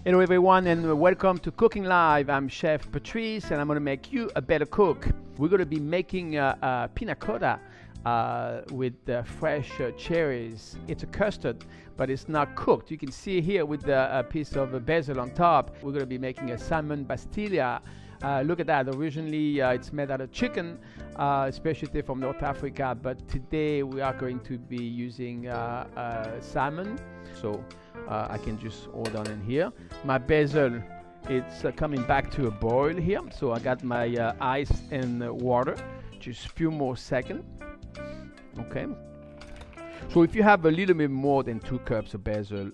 Hello everyone and welcome to Cooking Live. I'm Chef Patrice and I'm going to make you a better cook. We're going to be making a panna cotta with fresh cherries. It's a custard, but it's not cooked. You can see here with a piece of basil on top. We're going to be making a Salmon Bastilla. Look at that. Originally it's made out of chicken, especially from North Africa, but today we are going to be using salmon. So I can just hold on in here. My basil, it's coming back to a boil here. So I got my ice and water, just a few more seconds. Okay. So if you have a little bit more than 2 cups of basil,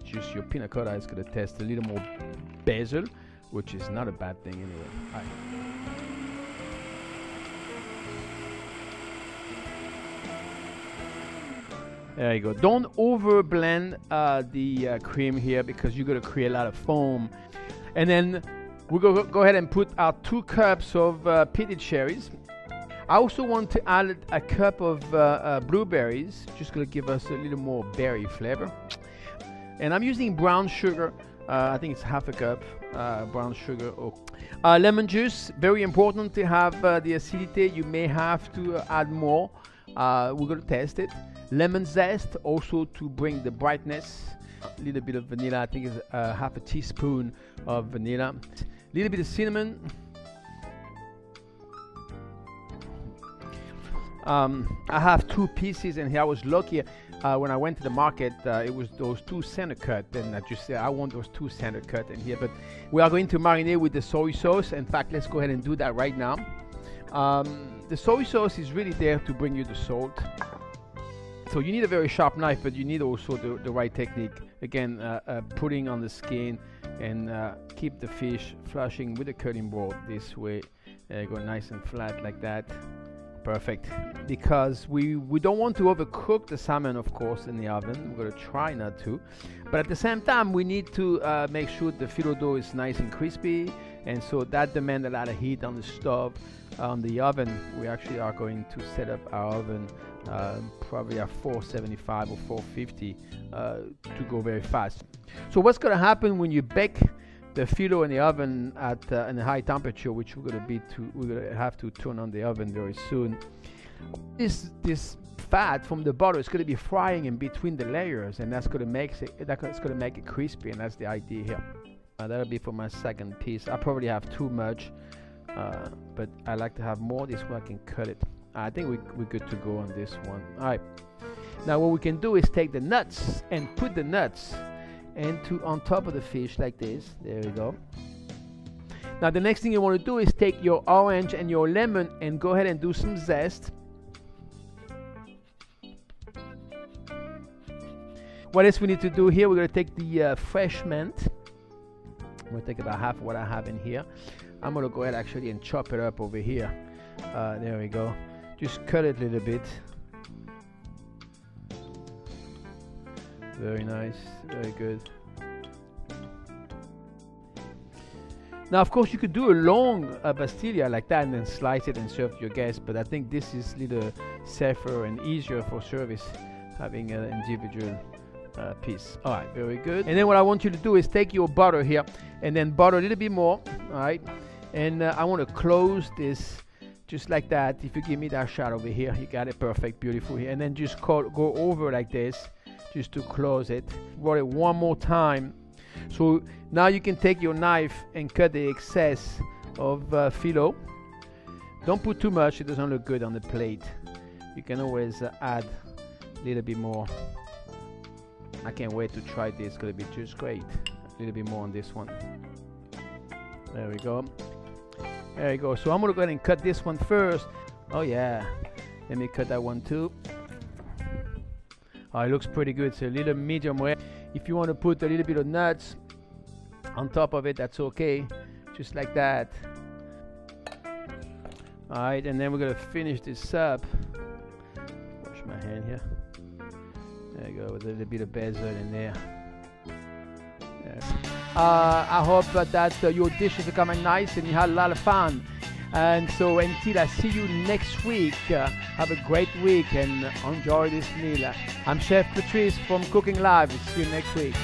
just your panna cotta is going to taste a little more basil, which is not a bad thing anyway. All right. There you go. Don't over blend the cream here because you're going to create a lot of foam. And then we're going to go ahead and put our 2 cups of pitted cherries. I also want to add a cup of blueberries, just going to give us a little more berry flavor. And I'm using brown sugar. I think it's half a cup brown sugar. Lemon juice, very important to have the acidity. You may have to add more. We're going to test it. Lemon zest, also to bring the brightness. A little bit of vanilla, I think it's half a teaspoon of vanilla. A little bit of cinnamon. I have 2 pieces in here. I was lucky when I went to the market, it was those 2 center cut, and I just said I want those 2 center cut in here. But we are going to marinate with the soy sauce. In fact, let's go ahead and do that right now. The soy sauce is really there to bring you the salt. So you need a very sharp knife, but you need also the right technique. Again, putting on the skin and keep the fish flushing with a cutting board this way. There you go, nice and flat like that. Perfect. Because we don't want to overcook the salmon, of course, in the oven. We're going to try not to. But at the same time, we need to make sure the filo dough is nice and crispy. And so that demands a lot of heat on the stove. On the oven, we actually are going to set up our oven probably at 475 or 450 to go very fast. So what's going to happen when you bake the filo in the oven at a high temperature, which we're going to have to turn on the oven very soon. This fat from the butter is going to be frying in between the layers, and that's going to make it crispy, and that's the idea here. That'll be for my second piece. I probably have too much, but I like to have more. This way I can cut it. I think we're good to go on this one. All right. Now what we can do is take the nuts and put the nuts on top of the fish like this. There we go. Now the next thing you want to do is take your orange and your lemon and go ahead and do some zest. What else we need to do here? We're going to take the fresh mint. I'm going to take about half of what I have in here. I'm going to go ahead actually and chop it up over here. There we go. Just cut it a little bit. Very nice, very good. Now, of course, you could do a long Bastilla like that and then slice it and serve to your guests, but I think this is a little safer and easier for service, having an individual piece. All right, very good. And then what I want you to do is take your butter here and then butter a little bit more, all right? And I want to close this just like that. If you give me that shot over here, you got it perfect, beautiful here. And then just go over like this, just to close it. Roll it one more time. So now you can take your knife and cut the excess of filo. Don't put too much, it doesn't look good on the plate. You can always add a little bit more. I can't wait to try this, it's gonna be just great. A little bit more on this one. There we go. There you go. So I'm gonna go ahead and cut this one first. Oh yeah, let me cut that one too. Oh, it looks pretty good. It's a little medium rare. If you want to put a little bit of nuts on top of it, that's okay. Just like that. Alright, and then we're going to finish this up. Wash my hand here. There you go, with a little bit of basil in there. I hope that your dishes are coming nice and you had a lot of fun. And so until I see you next week, have a great week and enjoy this meal. I'm Chef Patrice from Cooking Live. See you next week.